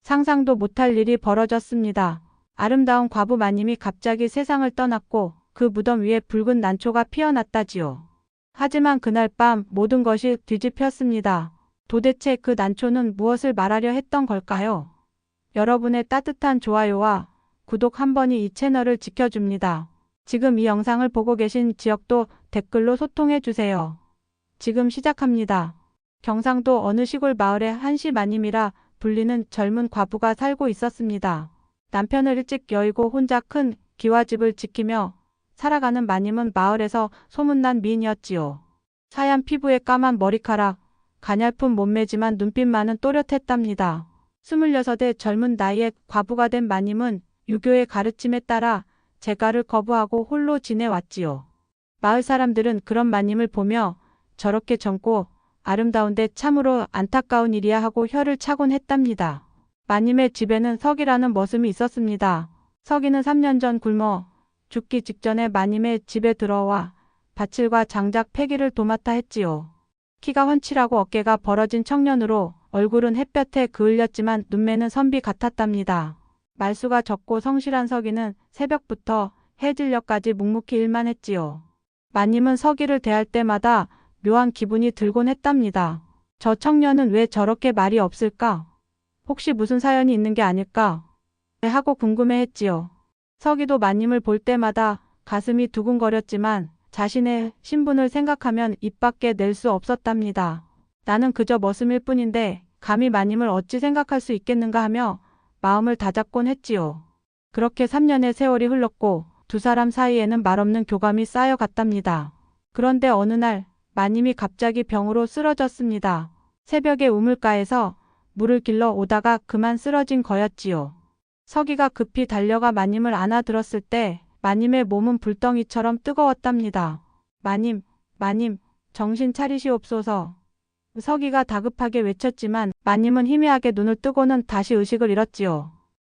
상상도 못할 일이 벌어졌습니다. 아름다운 과부 마님이 갑자기 세상을 떠났고 그 무덤 위에 붉은 난초가 피어났다지요. 하지만 그날 밤 모든 것이 뒤집혔습니다. 도대체 그 난초는 무엇을 말하려 했던 걸까요? 여러분의 따뜻한 좋아요와 구독 한 번이 이 채널을 지켜줍니다. 지금 이 영상을 보고 계신 지역도 댓글로 소통해주세요. 지금 시작합니다. 경상도 어느 시골 마을에 한시 마님이라 불리는 젊은 과부가 살고 있었습니다. 남편을 일찍 여의고 혼자 큰 기와집을 지키며 살아가는 마님은 마을에서 소문난 미인이었지요. 하얀 피부에 까만 머리카락, 가냘픈 몸매지만 눈빛만은 또렷했답니다. 26의 젊은 나이에 과부가 된 마님은 유교의 가르침에 따라 재가를 거부하고 홀로 지내왔지요. 마을 사람들은 그런 마님을 보며 저렇게 젊고 아름다운데 참으로 안타까운 일이야 하고 혀를 차곤 했답니다. 마님의 집에는 석이라는 머슴이 있었습니다. 석이는 3년 전 굶어 죽기 직전에 마님의 집에 들어와 밭일과 장작 패기를 도맡아 했지요. 키가 훤칠하고 어깨가 벌어진 청년으로 얼굴은 햇볕에 그을렸지만 눈매는 선비 같았답니다. 말수가 적고 성실한 석이는 새벽부터 해질녘까지 묵묵히 일만 했지요. 마님은 석이를 대할 때마다 묘한 기분이 들곤 했답니다. 저 청년은 왜 저렇게 말이 없을까? 혹시 무슨 사연이 있는 게 아닐까? 하고 궁금해했지요. 석이도 마님을 볼 때마다 가슴이 두근거렸지만 자신의 신분을 생각하면 입 밖에 낼 수 없었답니다. 나는 그저 머슴일 뿐인데 감히 마님을 어찌 생각할 수 있겠는가 하며 마음을 다잡곤 했지요. 그렇게 3년의 세월이 흘렀고 두 사람 사이에는 말없는 교감이 쌓여갔답니다. 그런데 어느 날 마님이 갑자기 병으로 쓰러졌습니다. 새벽에 우물가에서 물을 길러 오다가 그만 쓰러진 거였지요. 석이가 급히 달려가 마님을 안아들었을 때 마님의 몸은 불덩이처럼 뜨거웠답니다. 마님, 마님, 정신 차리시옵소서. 석이가 다급하게 외쳤지만 마님은 희미하게 눈을 뜨고는 다시 의식을 잃었지요.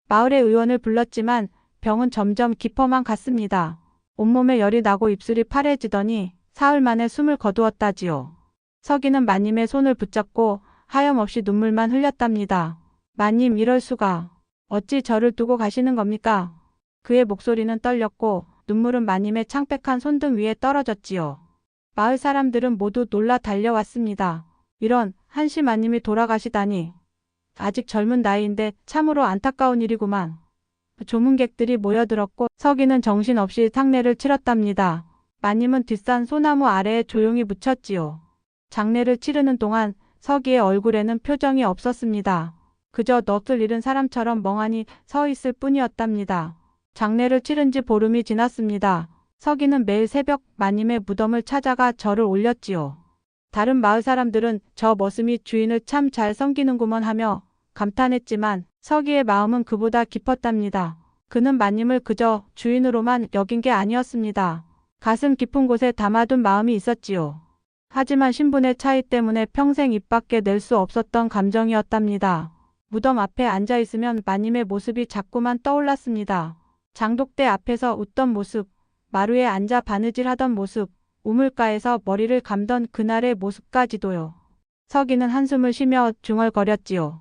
마을의 의원을 불렀지만 병은 점점 깊어만 갔습니다. 온몸에 열이 나고 입술이 파래지더니 사흘 만에 숨을 거두었다지요. 석이는 마님의 손을 붙잡고 하염없이 눈물만 흘렸답니다. 마님, 이럴 수가. 어찌 저를 두고 가시는 겁니까? 그의 목소리는 떨렸고 눈물은 마님의 창백한 손등 위에 떨어졌지요. 마을 사람들은 모두 놀라 달려왔습니다. 이런, 한시 마님이 돌아가시다니. 아직 젊은 나이인데 참으로 안타까운 일이구만. 조문객들이 모여들었고 석이는 정신없이 상례를 치렀답니다. 마님은 뒷산 소나무 아래에 조용히 묻혔지요. 장례를 치르는 동안 석이의 얼굴에는 표정이 없었습니다. 그저 넋을 잃은 사람처럼 멍하니 서 있을 뿐이었답니다. 장례를 치른 지 보름이 지났습니다. 석이는 매일 새벽 마님의 무덤을 찾아가 절을 올렸지요. 다른 마을 사람들은 저 머슴이 주인을 참 잘 섬기는구먼 하며 감탄했지만 석이의 마음은 그보다 깊었답니다. 그는 마님을 그저 주인으로만 여긴 게 아니었습니다. 가슴 깊은 곳에 담아둔 마음이 있었지요. 하지만 신분의 차이 때문에 평생 입 밖에 낼 수 없었던 감정이었답니다. 무덤 앞에 앉아있으면 마님의 모습이 자꾸만 떠올랐습니다. 장독대 앞에서 웃던 모습, 마루에 앉아 바느질하던 모습, 우물가에서 머리를 감던 그날의 모습까지도요. 석이는 한숨을 쉬며 중얼거렸지요.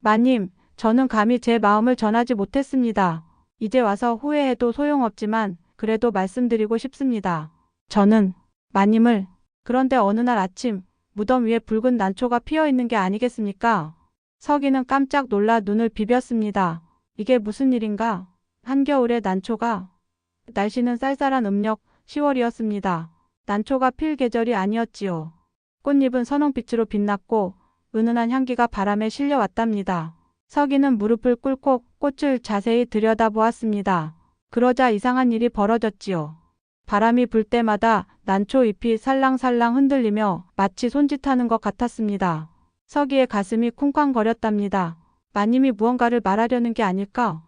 마님, 저는 감히 제 마음을 전하지 못했습니다. 이제 와서 후회해도 소용없지만 그래도 말씀드리고 싶습니다. 저는 마님을. 그런데 어느 날 아침 무덤 위에 붉은 난초가 피어 있는 게 아니겠습니까? 석이는 깜짝 놀라 눈을 비볐습니다. 이게 무슨 일인가? 한겨울의 난초가. 날씨는 쌀쌀한 음력 10월이었습니다. 난초가 필 계절이 아니었지요. 꽃잎은 선홍빛으로 빛났고 은은한 향기가 바람에 실려왔답니다. 석이는 무릎을 꿇고 꽃을 자세히 들여다보았습니다. 그러자 이상한 일이 벌어졌지요. 바람이 불 때마다 난초 잎이 살랑살랑 흔들리며 마치 손짓하는 것 같았습니다. 석이의 가슴이 쿵쾅거렸답니다. 마님이 무언가를 말하려는 게 아닐까?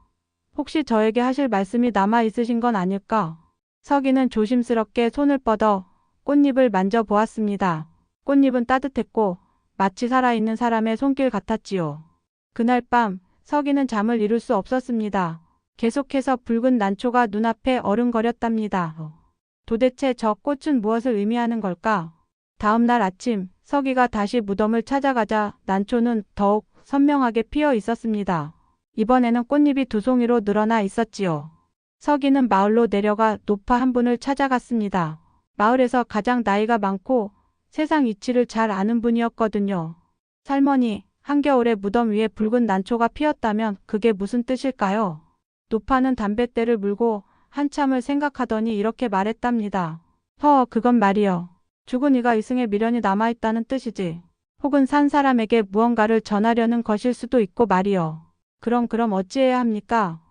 혹시 저에게 하실 말씀이 남아 있으신 건 아닐까? 석이는 조심스럽게 손을 뻗어 꽃잎을 만져보았습니다. 꽃잎은 따뜻했고 마치 살아있는 사람의 손길 같았지요. 그날 밤 석이는 잠을 이룰 수 없었습니다. 계속해서 붉은 난초가 눈앞에 어른거렸답니다. 도대체 저 꽃은 무엇을 의미하는 걸까? 다음 날 아침 석이가 다시 무덤을 찾아가자 난초는 더욱 선명하게 피어 있었습니다. 이번에는 꽃잎이 두 송이로 늘어나 있었지요. 서기는 마을로 내려가 노파 한 분을 찾아갔습니다. 마을에서 가장 나이가 많고 세상 이치를 잘 아는 분이었거든요. 살머니, 한겨울에 무덤 위에 붉은 난초가 피었다면 그게 무슨 뜻일까요? 노파는 담뱃대를 물고 한참을 생각하더니 이렇게 말했답니다. 그건 말이요. 죽은 이가 이승에 미련이 남아있다는 뜻이지. 혹은 산 사람에게 무언가를 전하려는 것일 수도 있고 말이요. 그럼 어찌해야 합니까?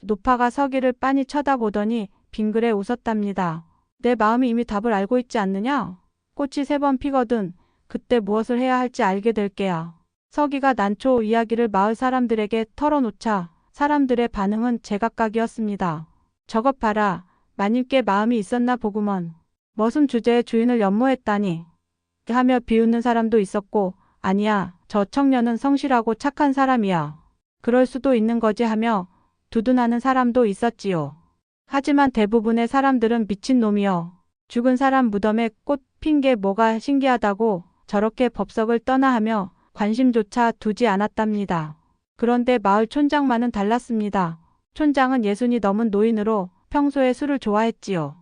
노파가 서기를 빤히 쳐다보더니 빙그레 웃었답니다. 내 마음이 이미 답을 알고 있지 않느냐? 꽃이 3번 피거든 그때 무엇을 해야 할지 알게 될 게야. 서기가 난초 이야기를 마을 사람들에게 털어놓자 사람들의 반응은 제각각이었습니다. 저것 봐라. 마님께 마음이 있었나 보구먼. 머슴 주제의 주인을 연모했다니. 하며 비웃는 사람도 있었고, 아니야, 저 청년은 성실하고 착한 사람이야. 그럴 수도 있는 거지 하며 두둔하는 사람도 있었지요. 하지만 대부분의 사람들은 미친놈이여. 죽은 사람 무덤에 꽃 핀 게 뭐가 신기하다고 저렇게 법석을 떠나 하며 관심조차 두지 않았답니다. 그런데 마을 촌장만은 달랐습니다. 촌장은 60이 넘은 노인으로 평소에 술을 좋아했지요.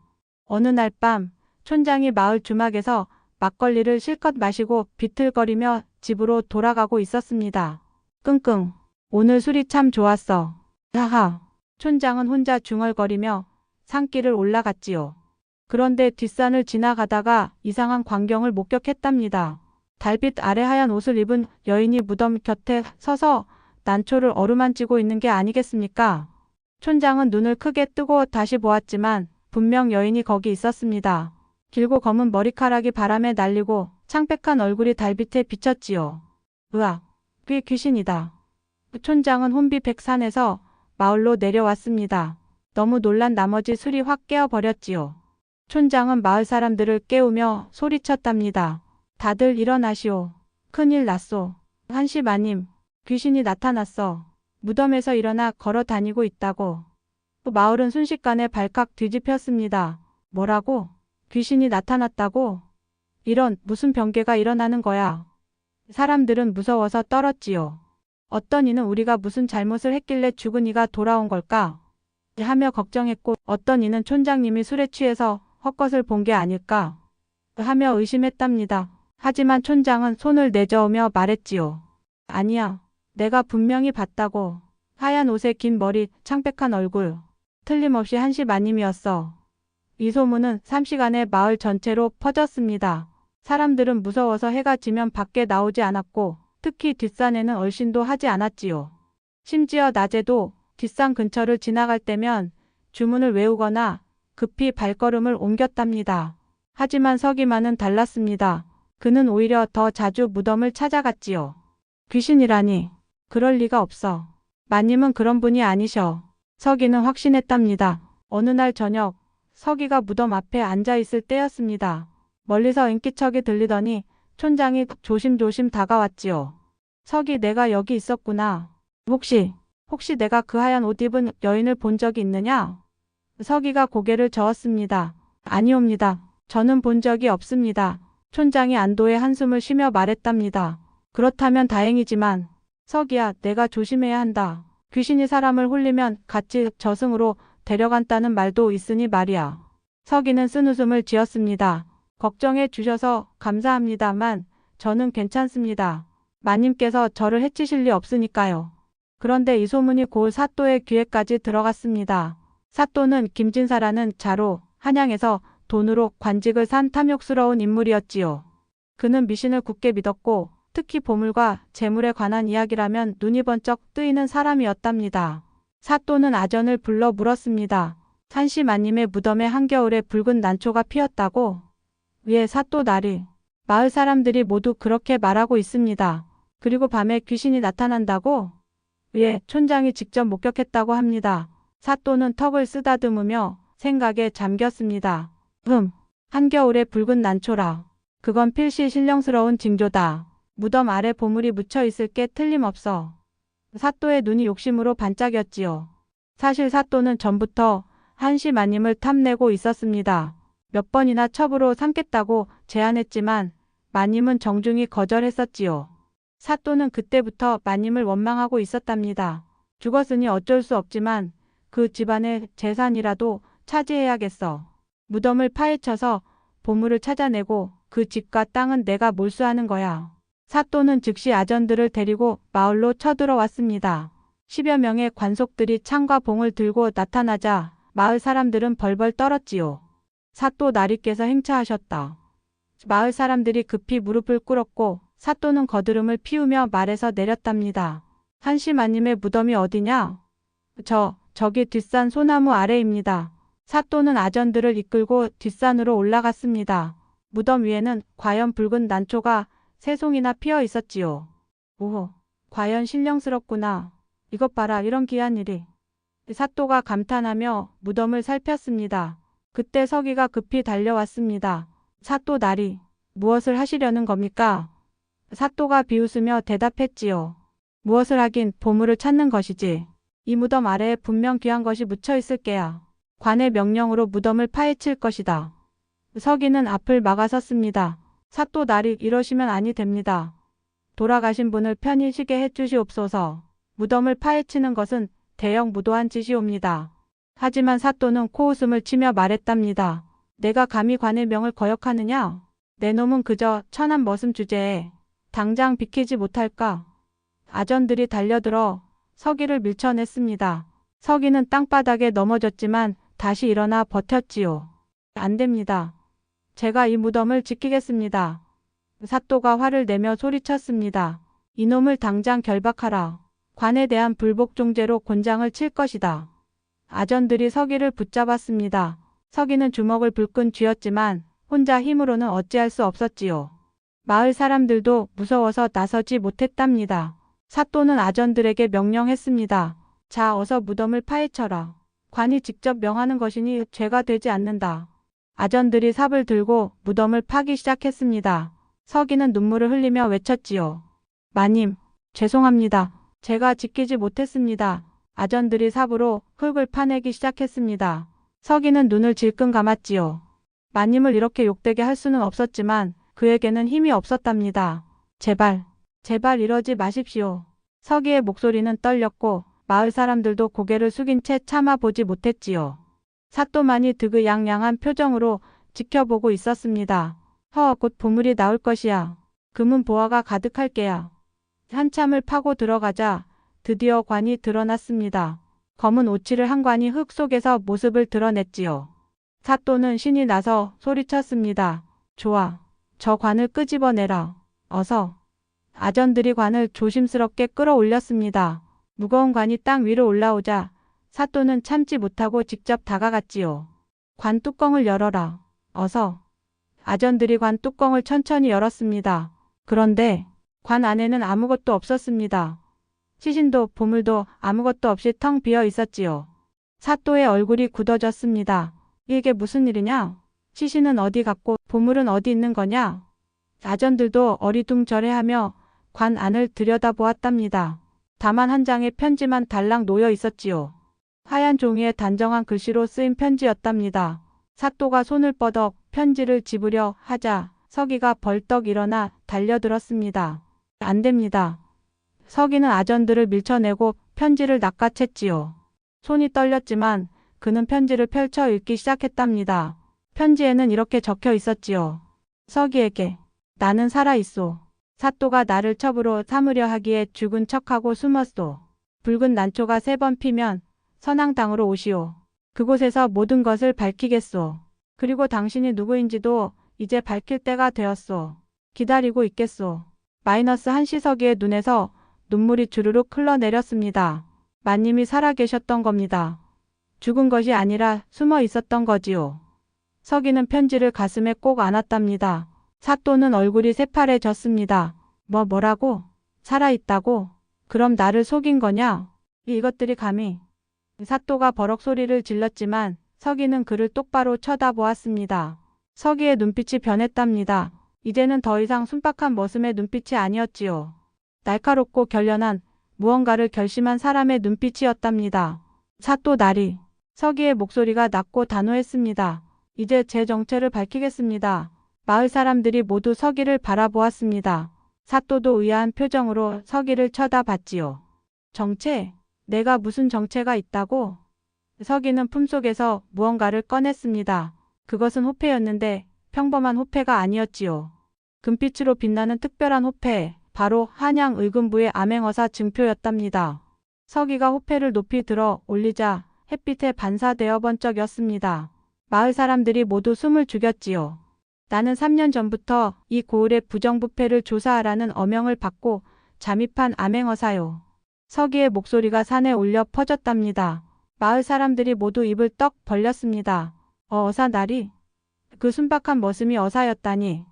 어느 날 밤 촌장이 마을 주막에서 막걸리를 실컷 마시고 비틀거리며 집으로 돌아가고 있었습니다. 끙끙. 오늘 술이 참 좋았어. 하하. 촌장은 혼자 중얼거리며 산길을 올라갔지요. 그런데 뒷산을 지나가다가 이상한 광경을 목격했답니다. 달빛 아래 하얀 옷을 입은 여인이 무덤 곁에 서서 난초를 어루만지고 있는 게 아니겠습니까? 촌장은 눈을 크게 뜨고 다시 보았지만 분명 여인이 거기 있었습니다. 길고 검은 머리카락이 바람에 날리고 창백한 얼굴이 달빛에 비쳤지요. 으악, 그게 귀신이다. 촌장은 혼비백산에서 마을로 내려왔습니다. 너무 놀란 나머지 술이 확 깨어버렸지요. 촌장은 마을 사람들을 깨우며 소리쳤답니다. 다들 일어나시오. 큰일 났소. 한시 마님, 귀신이 나타났어. 무덤에서 일어나 걸어 다니고 있다고. 마을은 순식간에 발칵 뒤집혔습니다. 뭐라고? 귀신이 나타났다고? 이런 무슨 변개가 일어나는 거야. 사람들은 무서워서 떨었지요. 어떤 이는 우리가 무슨 잘못을 했길래 죽은 이가 돌아온 걸까? 하며 걱정했고 어떤 이는 촌장님이 술에 취해서 헛것을 본 게 아닐까? 하며 의심했답니다. 하지만 촌장은 손을 내저으며 말했지요. 아니야. 내가 분명히 봤다고. 하얀 옷에 긴 머리, 창백한 얼굴. 틀림없이 한시 마님이었어. 이 소문은 3시간에 마을 전체로 퍼졌습니다. 사람들은 무서워서 해가 지면 밖에 나오지 않았고 특히 뒷산에는 얼씬도 하지 않았지요. 심지어 낮에도 뒷산 근처를 지나갈 때면 주문을 외우거나 급히 발걸음을 옮겼답니다. 하지만 서기만은 달랐습니다. 그는 오히려 더 자주 무덤을 찾아갔지요. 귀신이라니. 그럴 리가 없어. 마님은 그런 분이 아니셔. 서기는 확신했답니다. 어느 날 저녁 서기가 무덤 앞에 앉아 있을 때였습니다. 멀리서 인기척이 들리더니 촌장이 조심조심 다가왔지요. 서기, 내가 여기 있었구나. 혹시 내가 그 하얀 옷 입은 여인을 본 적이 있느냐? 서기가 고개를 저었습니다. 아니옵니다. 저는 본 적이 없습니다. 촌장이 안도의 한숨을 쉬며 말했답니다. 그렇다면 다행이지만 서기야, 내가 조심해야 한다. 귀신이 사람을 홀리면 같이 저승으로 데려간다는 말도 있으니 말이야. 서기는 쓴웃음을 지었습니다. 걱정해 주셔서 감사합니다만 저는 괜찮습니다. 마님께서 저를 해치실 리 없으니까요. 그런데 이 소문이 곧 사또의 귀에까지 들어갔습니다. 사또는 김진사라는 자로 한양에서 돈으로 관직을 산 탐욕스러운 인물이었지요. 그는 미신을 굳게 믿었고 특히 보물과 재물에 관한 이야기라면 눈이 번쩍 뜨이는 사람이었답니다. 사또는 아전을 불러 물었습니다. 한시 마님의 무덤에 한겨울에 붉은 난초가 피었다고? 예, 사또 나리. 마을 사람들이 모두 그렇게 말하고 있습니다. 그리고 밤에 귀신이 나타난다고? 예, 촌장이 직접 목격했다고 합니다. 사또는 턱을 쓰다듬으며 생각에 잠겼습니다. 한겨울에 붉은 난초라. 그건 필시 신령스러운 징조다. 무덤 아래 보물이 묻혀 있을 게 틀림없어. 사또의 눈이 욕심으로 반짝였지요. 사실 사또는 전부터 한시 마님을 탐내고 있었습니다. 몇 번이나 첩으로 삼겠다고 제안했지만 마님은 정중히 거절했었지요. 사또는 그때부터 마님을 원망하고 있었답니다. 죽었으니 어쩔 수 없지만 그 집안의 재산이라도 차지해야겠어. 무덤을 파헤쳐서 보물을 찾아내고 그 집과 땅은 내가 몰수하는 거야. 사또는 즉시 아전들을 데리고 마을로 쳐들어왔습니다. 10여 명의 관속들이 창과 봉을 들고 나타나자 마을 사람들은 벌벌 떨었지요. 사또 나리께서 행차하셨다. 마을 사람들이 급히 무릎을 꿇었고 사또는 거드름을 피우며 말에서 내렸답니다. 한시마님의 무덤이 어디냐? 저기 뒷산 소나무 아래입니다. 사또는 아전들을 이끌고 뒷산으로 올라갔습니다. 무덤 위에는 과연 붉은 난초가 세 송이나 피어 있었지요. 오, 과연 신령스럽구나. 이것 봐라, 이런 귀한 일이. 사또가 감탄하며 무덤을 살폈습니다. 그때 서기가 급히 달려왔습니다. 사또 나리, 무엇을 하시려는 겁니까? 사또가 비웃으며 대답했지요. 무엇을 하긴 보물을 찾는 것이지. 이 무덤 아래에 분명 귀한 것이 묻혀 있을 게야. 관의 명령으로 무덤을 파헤칠 것이다. 서기는 앞을 막아섰습니다. 사또 나리, 이러시면 아니 됩니다. 돌아가신 분을 편히 쉬게 해주시옵소서. 무덤을 파헤치는 것은 대형 무도한 짓이옵니다. 하지만 사또는 코웃음을 치며 말했답니다. 내가 감히 관의 명을 거역하느냐? 내 놈은 그저 천한 머슴 주제에 당장 비키지 못할까? 아전들이 달려들어 서기를 밀쳐냈습니다. 서기는 땅바닥에 넘어졌지만 다시 일어나 버텼지요. 안 됩니다. 제가 이 무덤을 지키겠습니다. 사또가 화를 내며 소리쳤습니다. 이놈을 당장 결박하라. 관에 대한 불복종죄로 곤장을 칠 것이다. 아전들이 서기를 붙잡았습니다. 서기는 주먹을 불끈 쥐었지만 혼자 힘으로는 어찌할 수 없었지요. 마을 사람들도 무서워서 나서지 못했답니다. 사또는 아전들에게 명령했습니다. 자, 어서 무덤을 파헤쳐라. 관이 직접 명하는 것이니 죄가 되지 않는다. 아전들이 삽을 들고 무덤을 파기 시작했습니다. 서기는 눈물을 흘리며 외쳤지요. 마님, 죄송합니다. 제가 지키지 못했습니다. 아전들이 삽으로 흙을 파내기 시작했습니다. 서기는 눈을 질끈 감았지요. 마님을 이렇게 욕되게 할 수는 없었지만 그에게는 힘이 없었답니다. 제발 이러지 마십시오. 서기의 목소리는 떨렸고 마을 사람들도 고개를 숙인 채 참아보지 못했지요. 사또만이 득의양양한 표정으로 지켜보고 있었습니다. 곧 보물이 나올 것이야. 금은 보화가 가득할 게야. 한참을 파고 들어가자 드디어 관이 드러났습니다. 검은 오치를 한 관이 흙 속에서 모습을 드러냈지요. 사또는 신이 나서 소리쳤습니다. 좋아. 저 관을 끄집어내라. 어서. 아전들이 관을 조심스럽게 끌어올렸습니다. 무거운 관이 땅 위로 올라오자 사또는 참지 못하고 직접 다가갔지요. 관 뚜껑을 열어라. 어서. 아전들이 관 뚜껑을 천천히 열었습니다. 그런데 관 안에는 아무것도 없었습니다. 시신도 보물도 아무것도 없이 텅 비어 있었지요. 사또의 얼굴이 굳어졌습니다. 이게 무슨 일이냐? 시신은 어디 갔고 보물은 어디 있는 거냐? 아전들도 어리둥절해하며 관 안을 들여다보았답니다. 다만 한 장의 편지만 달랑 놓여 있었지요. 하얀 종이에 단정한 글씨로 쓰인 편지였답니다. 사또가 손을 뻗어 편지를 집으려 하자 서기가 벌떡 일어나 달려들었습니다. 안 됩니다. 서기는 아전들을 밀쳐내고 편지를 낚아챘지요. 손이 떨렸지만 그는 편지를 펼쳐 읽기 시작했답니다. 편지에는 이렇게 적혀 있었지요. 서기에게 나는 살아있소. 사또가 나를 첩으로 삼으려 하기에 죽은 척하고 숨었소. 붉은 난초가 3번 피면 선앙당으로 오시오. 그곳에서 모든 것을 밝히겠소. 그리고 당신이 누구인지도 이제 밝힐 때가 되었소. 기다리고 있겠소. 한시석이의 눈에서 눈물이 주르륵 흘러내렸습니다. 마님이 살아계셨던 겁니다. 죽은 것이 아니라 숨어 있었던 거지요. 서기는 편지를 가슴에 꼭 안았답니다. 사또는 얼굴이 새파래졌습니다. 뭐라고? 살아있다고? 그럼 나를 속인 거냐? 이것들이 감히. 사또가 버럭 소리를 질렀지만 서기는 그를 똑바로 쳐다보았습니다. 서기의 눈빛이 변했답니다. 이제는 더 이상 순박한 머슴의 눈빛이 아니었지요. 날카롭고 결연한 무언가를 결심한 사람의 눈빛이었답니다. 사또 나리. 서기의 목소리가 낮고 단호했습니다. 이제 제 정체를 밝히겠습니다. 마을 사람들이 모두 서기를 바라보았습니다. 사또도 의아한 표정으로 서기를 쳐다봤지요. 정체? 내가 무슨 정체가 있다고? 서기는 품속에서 무언가를 꺼냈습니다. 그것은 호패였는데 평범한 호패가 아니었지요. 금빛으로 빛나는 특별한 호패, 바로 한양 의금부의 암행어사 증표였답니다. 서기가 호패를 높이 들어 올리자 햇빛에 반사되어 번쩍였습니다. 마을 사람들이 모두 숨을 죽였지요. 나는 3년 전부터 이 고을의 부정부패를 조사하라는 어명을 받고 잠입한 암행어사요. 서기의 목소리가 산에 울려 퍼졌답니다. 마을 사람들이 모두 입을 떡 벌렸습니다. 어사 나리? 그 순박한 머슴이 어사였다니.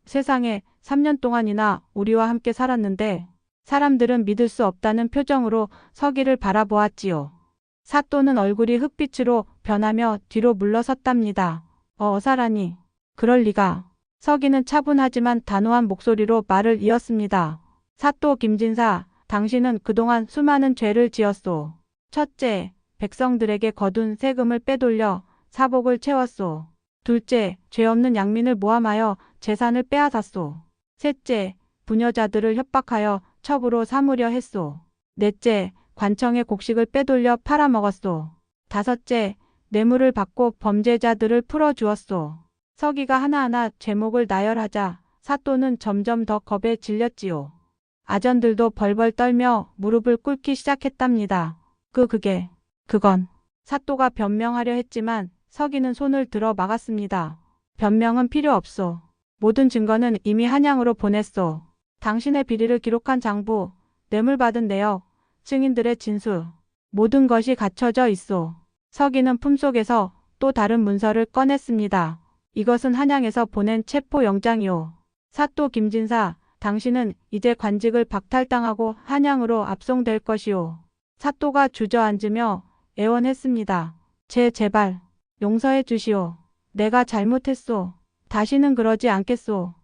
세상에 3년 동안이나 우리와 함께 살았는데 사람들은 믿을 수 없다는 표정으로 서기를 바라보았지요. 사또는 얼굴이 흑빛으로 변하며 뒤로 물러섰답니다. 어사라니. 그럴 리가. 서기는 차분하지만 단호한 목소리로 말을 이었습니다. 사또 김진사, 당신은 그동안 수많은 죄를 지었소. 첫째, 백성들에게 거둔 세금을 빼돌려 사복을 채웠소. 둘째, 죄 없는 양민을 모함하여 재산을 빼앗았소. 셋째, 부녀자들을 협박하여 첩으로 삼으려 했소. 넷째, 관청의 곡식을 빼돌려 팔아먹었소. 다섯째, 뇌물을 받고 범죄자들을 풀어주었소. 서기가 하나하나 죄목을 나열하자 사또는 점점 더 겁에 질렸지요. 아전들도 벌벌 떨며 무릎을 꿇기 시작했답니다. 그건. 사또가 변명하려 했지만 서기는 손을 들어 막았습니다. 변명은 필요 없소. 모든 증거는 이미 한양으로 보냈소. 당신의 비리를 기록한 장부, 뇌물 받은 내역, 증인들의 진술, 모든 것이 갖춰져 있소. 서기는 품속에서 또 다른 문서를 꺼냈습니다. 이것은 한양에서 보낸 체포영장이오. 사또 김진사, 당신은 이제 관직을 박탈당하고 한양으로 압송될 것이오. 사또가 주저앉으며 애원했습니다. 제발 용서해 주시오. 내가 잘못했소. 다시는 그러지 않겠소.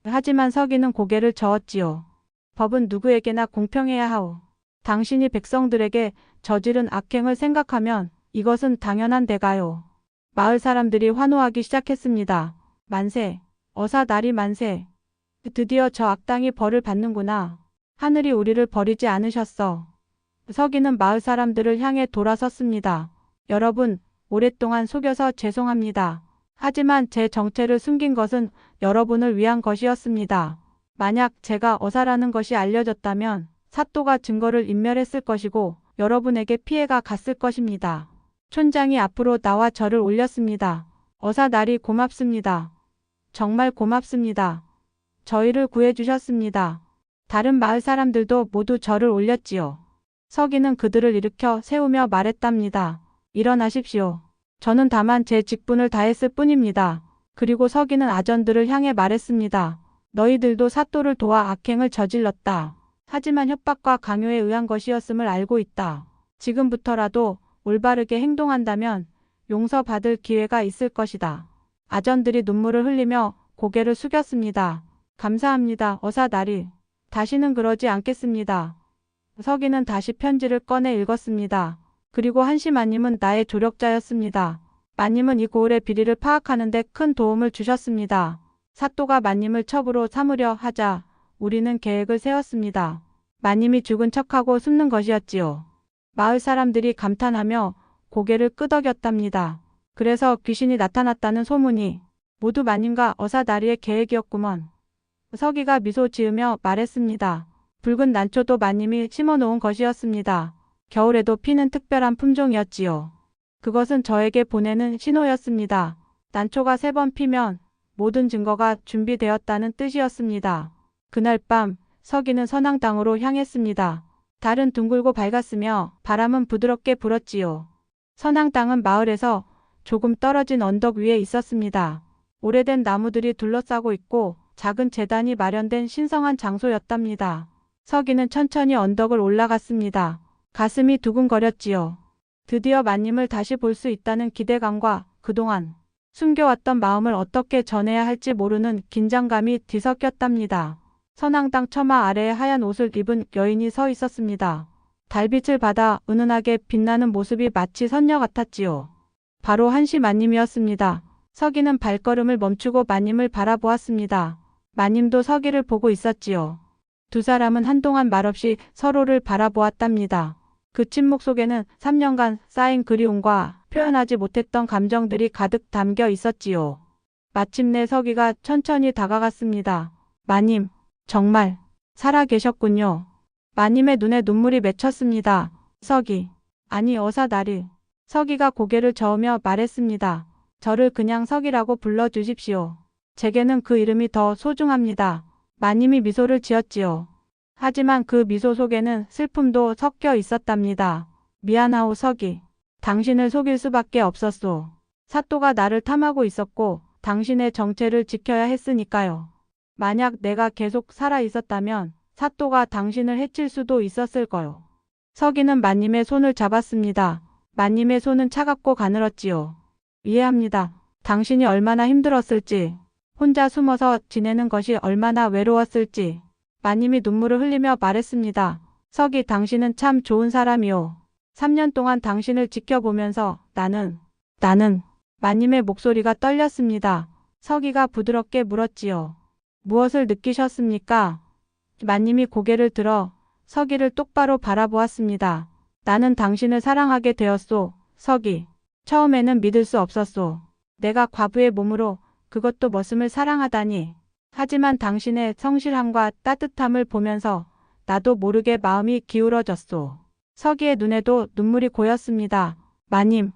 하지만 서기는 고개를 저었지요. 법은 누구에게나 공평해야 하오. 당신이 백성들에게 저지른 악행을 생각하면 이것은 당연한 대가요. 마을 사람들이 환호하기 시작했습니다. 만세, 어사 나리 만세. 드디어 저 악당이 벌을 받는구나. 하늘이 우리를 버리지 않으셨어. 서기는 마을 사람들을 향해 돌아섰습니다. 여러분, 오랫동안 속여서 죄송합니다. 하지만 제 정체를 숨긴 것은 여러분을 위한 것이었습니다. 만약 제가 어사라는 것이 알려졌다면 사또가 증거를 인멸했을 것이고 여러분에게 피해가 갔을 것입니다. 촌장이 앞으로 나와 절을 올렸습니다. 어사 나리 고맙습니다. 정말 고맙습니다. 저희를 구해주셨습니다. 다른 마을 사람들도 모두 절을 올렸지요. 서기는 그들을 일으켜 세우며 말했답니다. 일어나십시오. 저는 다만 제 직분을 다했을 뿐입니다. 그리고 서기는 아전들을 향해 말했습니다. 너희들도 사또를 도와 악행을 저질렀다. 하지만 협박과 강요에 의한 것이었음을 알고 있다. 지금부터라도 올바르게 행동한다면 용서받을 기회가 있을 것이다. 아전들이 눈물을 흘리며 고개를 숙였습니다. 감사합니다. 어사 나리. 다시는 그러지 않겠습니다. 서기는 다시 편지를 꺼내 읽었습니다. 그리고 한시 마님은 나의 조력자였습니다. 마님은 이 고을의 비리를 파악하는 데 큰 도움을 주셨습니다. 사또가 마님을 첩으로 삼으려 하자 우리는 계획을 세웠습니다. 마님이 죽은 척하고 숨는 것이었지요. 마을 사람들이 감탄하며 고개를 끄덕였답니다. 그래서 귀신이 나타났다는 소문이 모두 마님과 어사다리의 계획이었구먼. 서기가 미소 지으며 말했습니다. 붉은 난초도 마님이 심어놓은 것이었습니다. 겨울에도 피는 특별한 품종이었지요. 그것은 저에게 보내는 신호였습니다. 난초가 3번 피면 모든 증거가 준비되었다는 뜻이었습니다. 그날 밤 서기는 선앙당으로 향했습니다. 달은 둥글고 밝았으며 바람은 부드럽게 불었지요. 선앙당은 마을에서 조금 떨어진 언덕 위에 있었습니다. 오래된 나무들이 둘러싸고 있고 작은 제단이 마련된 신성한 장소였답니다. 서기는 천천히 언덕을 올라갔습니다. 가슴이 두근거렸지요. 드디어 마님을 다시 볼 수 있다는 기대감과 그동안 숨겨왔던 마음을 어떻게 전해야 할지 모르는 긴장감이 뒤섞였답니다. 선앙당 처마 아래에 하얀 옷을 입은 여인이 서 있었습니다. 달빛을 받아 은은하게 빛나는 모습이 마치 선녀 같았지요. 바로 한시 마님이었습니다. 서기는 발걸음을 멈추고 마님을 바라보았습니다. 마님도 서기를 보고 있었지요. 두 사람은 한동안 말없이 서로를 바라보았답니다. 그 침묵 속에는 3년간 쌓인 그리움과 표현하지 못했던 감정들이 가득 담겨 있었지요. 마침내 서기가 천천히 다가갔습니다. 마님, 정말 살아 계셨군요. 마님의 눈에 눈물이 맺혔습니다. 서기, 아니 어사다리. 서기가 고개를 저으며 말했습니다. 저를 그냥 서기라고 불러주십시오. 제게는 그 이름이 더 소중합니다. 마님이 미소를 지었지요. 하지만 그 미소 속에는 슬픔도 섞여 있었답니다. 미안하오 서기. 당신을 속일 수밖에 없었소. 사또가 나를 탐하고 있었고 당신의 정체를 지켜야 했으니까요. 만약 내가 계속 살아 있었다면 사또가 당신을 해칠 수도 있었을 거요. 서기는 마님의 손을 잡았습니다. 마님의 손은 차갑고 가늘었지요. 이해합니다. 당신이 얼마나 힘들었을지, 혼자 숨어서 지내는 것이 얼마나 외로웠을지. 마님이 눈물을 흘리며 말했습니다. 서기, 당신은 참 좋은 사람이오. 3년 동안 당신을 지켜보면서 나는 마님의 목소리가 떨렸습니다. 서기가 부드럽게 물었지요. 무엇을 느끼셨습니까? 마님이 고개를 들어 서기를 똑바로 바라보았습니다. 나는 당신을 사랑하게 되었소. 서기. 처음에는 믿을 수 없었소. 내가 과부의 몸으로 그것도 머슴을 사랑하다니. 하지만 당신의 성실함과 따뜻함을 보면서 나도 모르게 마음이 기울어졌소. 서기의 눈에도 눈물이 고였습니다. 마님,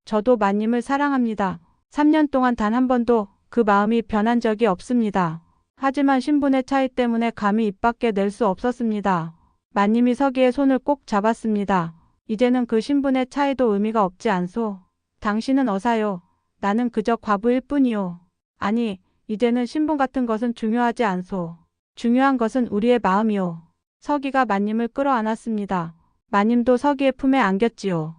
저도 마님을 사랑합니다. 3년 동안 단 한 번도 그 마음이 변한 적이 없습니다. 하지만 신분의 차이 때문에 감히 입 밖에 낼 수 없었습니다. 마님이 서기의 손을 꼭 잡았습니다. 이제는 그 신분의 차이도 의미가 없지 않소. 당신은 어사요. 나는 그저 과부일 뿐이요. 아니, 이제는 신분 같은 것은 중요하지 않소. 중요한 것은 우리의 마음이요. 서기가 마님을 끌어안았습니다. 마님도 서기의 품에 안겼지요.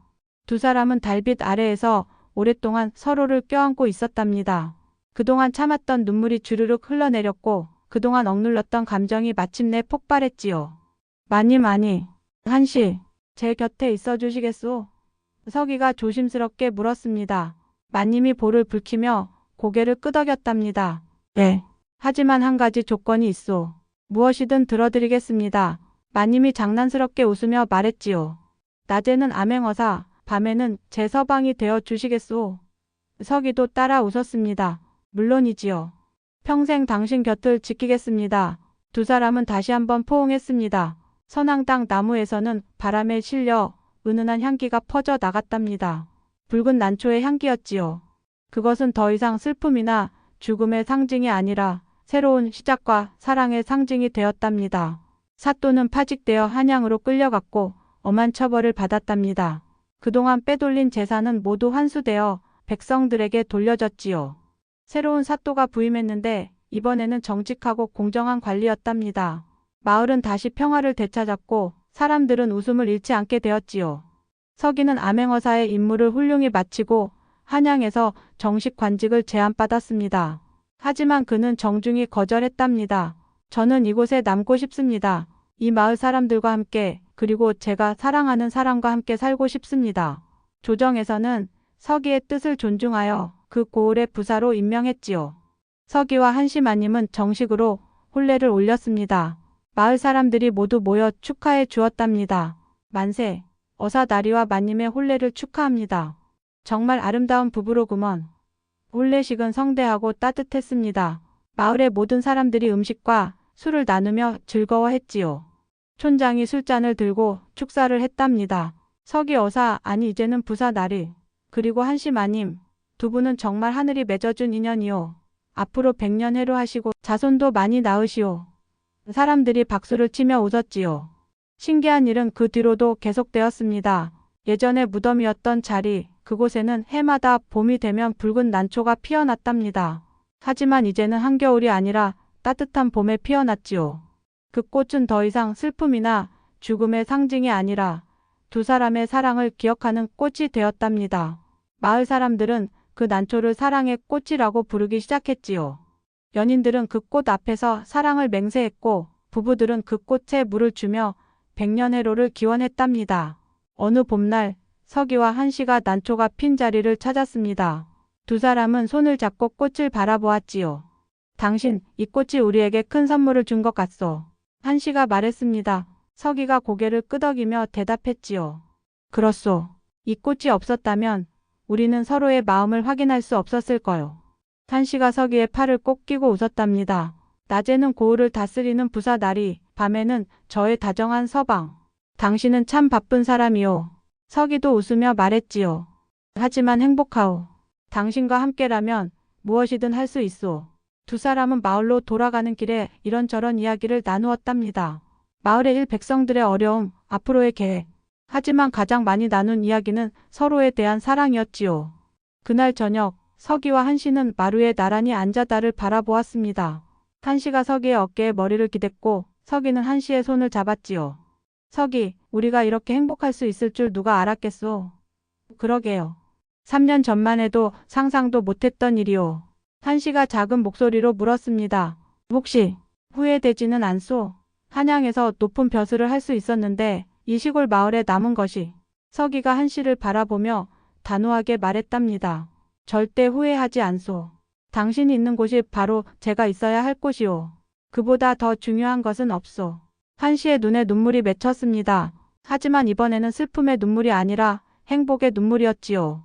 두 사람은 달빛 아래에서 오랫동안 서로를 껴안고 있었답니다. 그동안 참았던 눈물이 주르륵 흘러내렸고 그동안 억눌렀던 감정이 마침내 폭발했지요. 마님, 아니, 한시, 제 곁에 있어 주시겠소? 서기가 조심스럽게 물었습니다. 마님이 볼을 붉히며 고개를 끄덕였답니다. 네. 하지만 한 가지 조건이 있소. 무엇이든 들어드리겠습니다. 마님이 장난스럽게 웃으며 말했지요. 낮에는 암행어사, 밤에는 제 서방이 되어 주시겠소? 서기도 따라 웃었습니다. 물론이지요. 평생 당신 곁을 지키겠습니다. 두 사람은 다시 한번 포옹했습니다. 선앙당 나무에서는 바람에 실려 은은한 향기가 퍼져 나갔답니다. 붉은 난초의 향기였지요. 그것은 더 이상 슬픔이나 죽음의 상징이 아니라 새로운 시작과 사랑의 상징이 되었답니다. 사또는 파직되어 한양으로 끌려갔고 엄한 처벌을 받았답니다. 그동안 빼돌린 재산은 모두 환수되어 백성들에게 돌려졌지요. 새로운 사또가 부임했는데 이번에는 정직하고 공정한 관리였답니다. 마을은 다시 평화를 되찾았고 사람들은 웃음을 잃지 않게 되었지요. 서기는 암행어사의 임무를 훌륭히 마치고 한양에서 정식 관직을 제안받았습니다. 하지만 그는 정중히 거절했답니다. 저는 이곳에 남고 싶습니다. 이 마을 사람들과 함께 그리고 제가 사랑하는 사람과 함께 살고 싶습니다. 조정에서는 서기의 뜻을 존중하여 그 고을의 부사로 임명했지요. 서기와 한시마님은 정식으로 혼례를 올렸습니다. 마을 사람들이 모두 모여 축하해 주었답니다. 만세, 어사다리와 마님의 혼례를 축하합니다. 정말 아름다운 부부로구먼. 혼례식은 성대하고 따뜻했습니다. 마을의 모든 사람들이 음식과 술을 나누며 즐거워했지요. 촌장이 술잔을 들고 축사를 했답니다. 서기 어사, 아니 이제는 부사 나리, 그리고 한시마님, 두 분은 정말 하늘이 맺어준 인연이요. 앞으로 100년 해로하시고 자손도 많이 낳으시오. 사람들이 박수를 치며 웃었지요. 신기한 일은 그 뒤로도 계속되었습니다. 예전에 무덤이었던 자리, 그곳에는 해마다 봄이 되면 붉은 난초가 피어났답니다. 하지만 이제는 한겨울이 아니라 따뜻한 봄에 피어났지요. 그 꽃은 더 이상 슬픔이나 죽음의 상징이 아니라 두 사람의 사랑을 기억하는 꽃이 되었답니다. 마을 사람들은 그 난초를 사랑의 꽃이라고 부르기 시작했지요. 연인들은 그 꽃 앞에서 사랑을 맹세했고 부부들은 그 꽃에 물을 주며 백년해로를 기원했답니다. 어느 봄날 서기와 한시가 난초가 핀 자리를 찾았습니다. 두 사람은 손을 잡고 꽃을 바라보았지요. 당신, 이 꽃이 우리에게 큰 선물을 준 것 같소. 한시가 말했습니다. 서기가 고개를 끄덕이며 대답했지요. 그렇소. 이 꽃이 없었다면 우리는 서로의 마음을 확인할 수 없었을 거요. 한씨가 서기의 팔을 꼭 끼고 웃었답니다. 낮에는 고을을 다스리는 부사 나리, 밤에는 저의 다정한 서방. 당신은 참 바쁜 사람이요. 서기도 웃으며 말했지요. 하지만 행복하오. 당신과 함께라면 무엇이든 할 수 있소. 두 사람은 마을로 돌아가는 길에 이런저런 이야기를 나누었답니다. 마을의 일백성들의 어려움, 앞으로의 계획. 하지만 가장 많이 나눈 이야기는 서로에 대한 사랑이었지요. 그날 저녁, 서기와 한씨는 마루에 나란히 앉아 달을 바라보았습니다. 한씨가 서기의 어깨에 머리를 기댔고 서기는 한씨의 손을 잡았지요. 서기, 우리가 이렇게 행복할 수 있을 줄 누가 알았겠소? 그러게요. 3년 전만 해도 상상도 못했던 일이오. 한씨가 작은 목소리로 물었습니다. 혹시 후회되지는 않소? 한양에서 높은 벼슬을 할 수 있었는데 이 시골 마을에 남은 것이. 서기가 한씨를 바라보며 단호하게 말했답니다. 절대 후회하지 않소. 당신이 있는 곳이 바로 제가 있어야 할 곳이오. 그보다 더 중요한 것은 없소. 한씨의 눈에 눈물이 맺혔습니다. 하지만 이번에는 슬픔의 눈물이 아니라 행복의 눈물이었지요.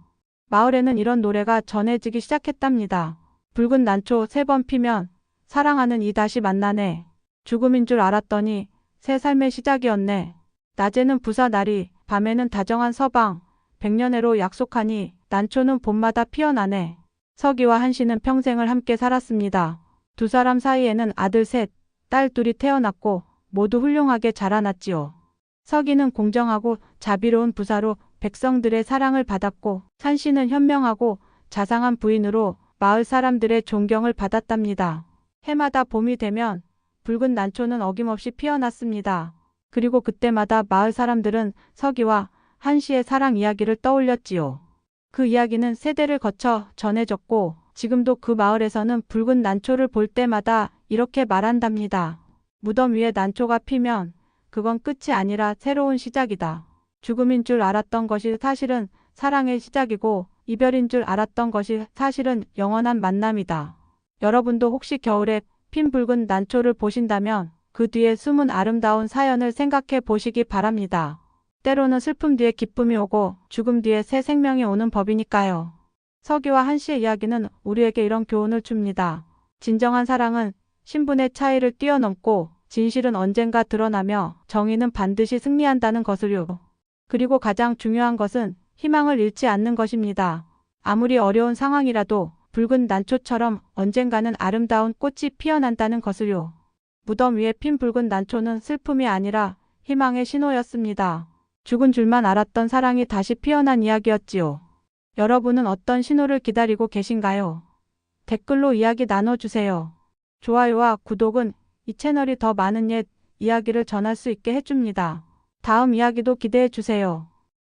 마을에는 이런 노래가 전해지기 시작했답니다. 붉은 난초 3번 피면 사랑하는 이 다시 만나네. 죽음인 줄 알았더니 새 삶의 시작이었네. 낮에는 부사 나리, 밤에는 다정한 서방. 100년해로 약속하니 난초는 봄마다 피어나네. 서기와 한씨는 평생을 함께 살았습니다. 두 사람 사이에는 아들 3, 딸 2이 태어났고 모두 훌륭하게 자라났지요. 서기는 공정하고 자비로운 부사로 백성들의 사랑을 받았고 한씨는 현명하고 자상한 부인으로 마을 사람들의 존경을 받았답니다. 해마다 봄이 되면 붉은 난초는 어김없이 피어났습니다. 그리고 그때마다 마을 사람들은 서기와 한씨의 사랑 이야기를 떠올렸지요. 그 이야기는 세대를 거쳐 전해졌고 지금도 그 마을에서는 붉은 난초를 볼 때마다 이렇게 말한답니다. 무덤 위에 난초가 피면 그건 끝이 아니라 새로운 시작이다. 죽음인 줄 알았던 것이 사실은 사랑의 시작이고 이별인 줄 알았던 것이 사실은 영원한 만남이다. 여러분도 혹시 겨울에 핀 붉은 난초를 보신다면 그 뒤에 숨은 아름다운 사연을 생각해 보시기 바랍니다. 때로는 슬픔 뒤에 기쁨이 오고 죽음 뒤에 새 생명이 오는 법이니까요. 서기와 한씨의 이야기는 우리에게 이런 교훈을 줍니다. 진정한 사랑은 신분의 차이를 뛰어넘고 진실은 언젠가 드러나며 정의는 반드시 승리한다는 것을요. 그리고 가장 중요한 것은 희망을 잃지 않는 것입니다. 아무리 어려운 상황이라도 붉은 난초처럼 언젠가는 아름다운 꽃이 피어난다는 것을요. 무덤 위에 핀 붉은 난초는 슬픔이 아니라 희망의 신호였습니다. 죽은 줄만 알았던 사랑이 다시 피어난 이야기였지요. 여러분은 어떤 신호를 기다리고 계신가요? 댓글로 이야기 나눠주세요. 좋아요와 구독은 이 채널이 더 많은 옛 이야기를 전할 수 있게 해줍니다. 다음 이야기도 기대해주세요.